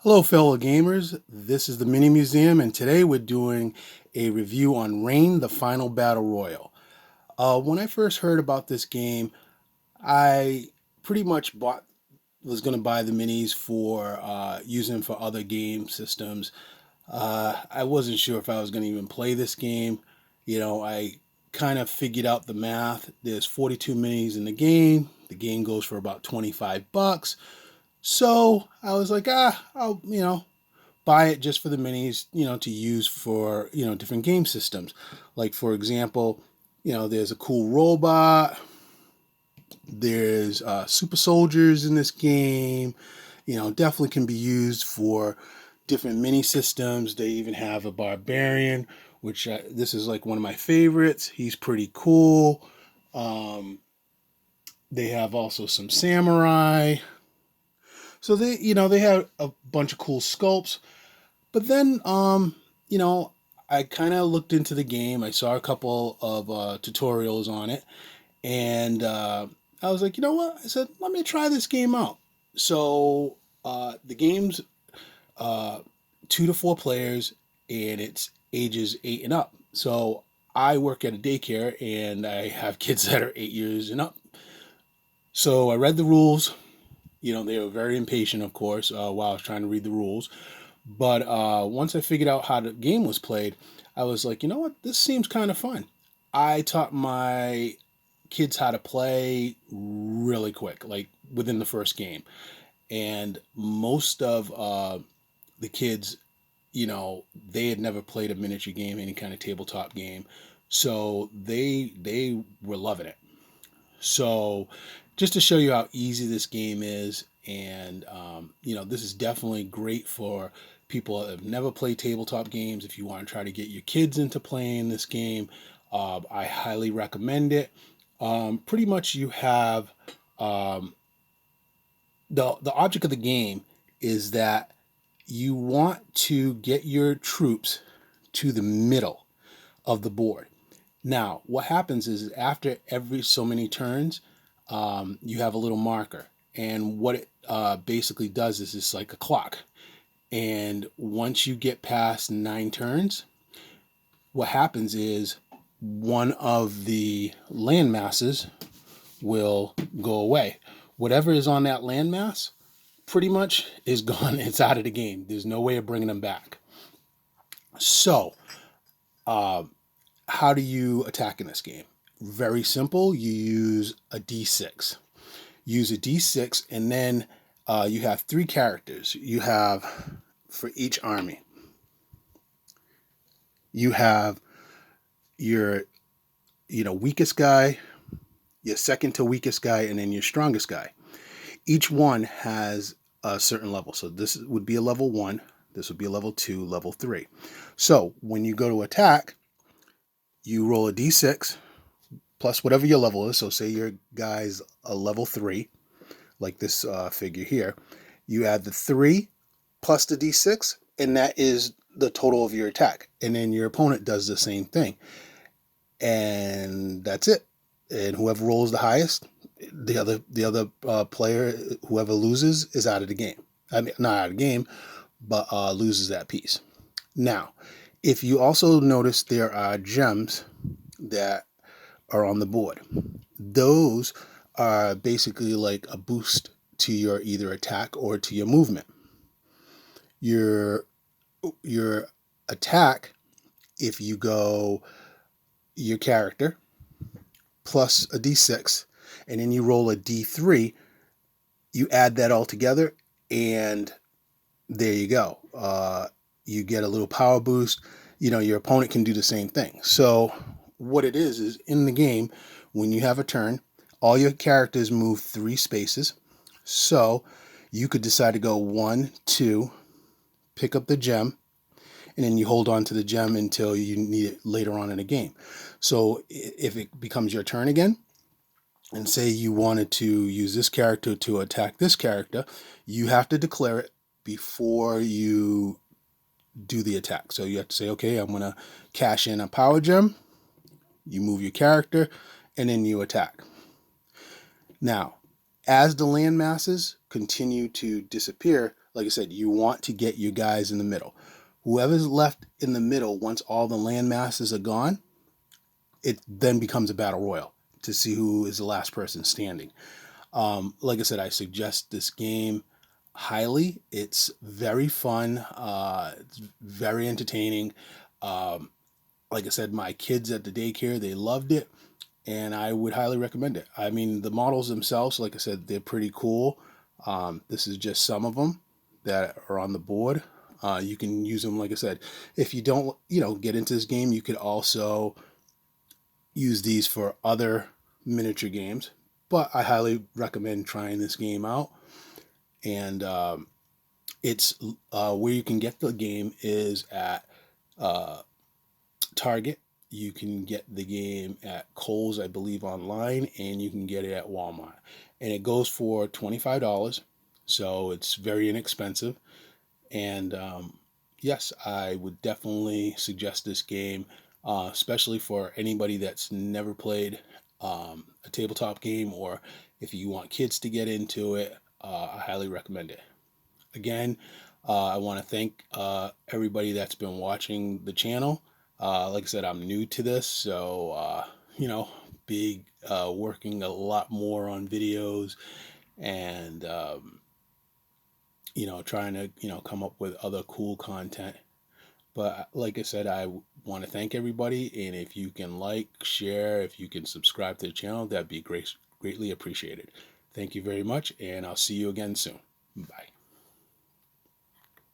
Hello, fellow gamers. This is the Mini Museum, and today we're doing a review on Reign, the Final Battle Royal. When I first heard about this game, I pretty much was going to buy the minis for using for other game systems. I wasn't sure if I was going to even play this game. I kind of figured out the math. There's 42 minis in the game. The game goes for about 25 bucks. So I was like, I'll, buy it just for the minis, to use for, different game systems. Like, for example, there's a cool robot, there's super soldiers in this game, definitely can be used for different mini systems. They even have a barbarian, which this is like one of my favorites. He's pretty cool. Um, they have also some samurai. So they have a bunch of cool sculpts. But then, I kind of looked into the game. I saw a couple of tutorials on it, and I was like, you know what? I said, let me try this game out. So the game's uh, 2 to 4 players, and it's ages 8 and up. So I work at a daycare, and I have kids that are 8 years and up. So I read the rules. They were very impatient, of course, while I was trying to read the rules. But once I figured out how the game was played, I was like, you know what? This seems kind of fun. I taught my kids how to play really quick, like within the first game. And most of the kids, they had never played a miniature game, any kind of tabletop game. So they were loving it. So, just to show you how easy this game is, and this is definitely great for people that have never played tabletop games. If you want to try to get your kids into playing this game, I highly recommend it. Pretty much, you have um, the object of the game is that you want to get your troops to the middle of the board. Now, what happens is after every so many turns, you have a little marker. And what it basically does is it's like a clock. And once you get past 9 turns, what happens is one of the land masses will go away. Whatever is on that landmass pretty much is gone. It's out of the game. There's no way of bringing them back. So, uh, how do you attack in this game? Very simple. You use a d6. Use a d6, and then you have 3 characters. You have for each army. You have your weakest guy, your second to weakest guy, and then your strongest guy. Each one has a certain level. So this would be a level 1. This would be a level 2, level 3. So when you go to attack, you roll a d6 plus whatever your level is. So say your guy's a level 3, like this figure here. You add the 3 plus the d6, and that is the total of your attack. And then your opponent does the same thing. And that's it. And whoever rolls the highest, the other player, whoever loses, is out of the game. I mean, not out of the game, but loses that piece. Now, if you also notice, there are gems that are on the board. Those are basically like a boost to your either attack or to your movement. Your attack, if you go your character plus a d6 and then you roll a d3, you add that all together, and there you go. You get a little power boost. Your opponent can do the same thing. So what it is in the game, when you have a turn, all your characters move 3 spaces. So you could decide to go 1, 2, pick up the gem, and then you hold on to the gem until you need it later on in the game. So if it becomes your turn again, and say you wanted to use this character to attack this character, you have to declare it before you do the attack. So you have to say, okay, I'm going to cash in a power gem. You move your character, and then you attack. Now, as the land masses continue to disappear, like I said, you want to get your guys in the middle. Whoever's left in the middle, once all the land masses are gone, it then becomes a battle royal to see who is the last person standing. Like I said, I suggest this game highly. It's very fun. It's very entertaining. Um, like I said, my kids at the daycare, they loved it, and I would highly recommend it. I mean, the models themselves, like I said, they're pretty cool. This is just some of them that are on the board. You can use them, like I said. If you don't, get into this game, you could also use these for other miniature games. But I highly recommend trying this game out. And it's where you can get the game is at uh, Target. You can get the game at Kohl's, I believe, online, and you can get it at Walmart. And it goes for $25, so it's very inexpensive. And yes, I would definitely suggest this game, especially for anybody that's never played a tabletop game, or if you want kids to get into it. I highly recommend it. Again, I want to thank everybody that's been watching the channel. Like I said, I'm new to this, so you know, big working a lot more on videos and trying to come up with other cool content. But like I said, I want to thank everybody, and if you can like, share, if you can subscribe to the channel, that'd be greatly appreciated. Thank you very much, and I'll see you again soon. Bye.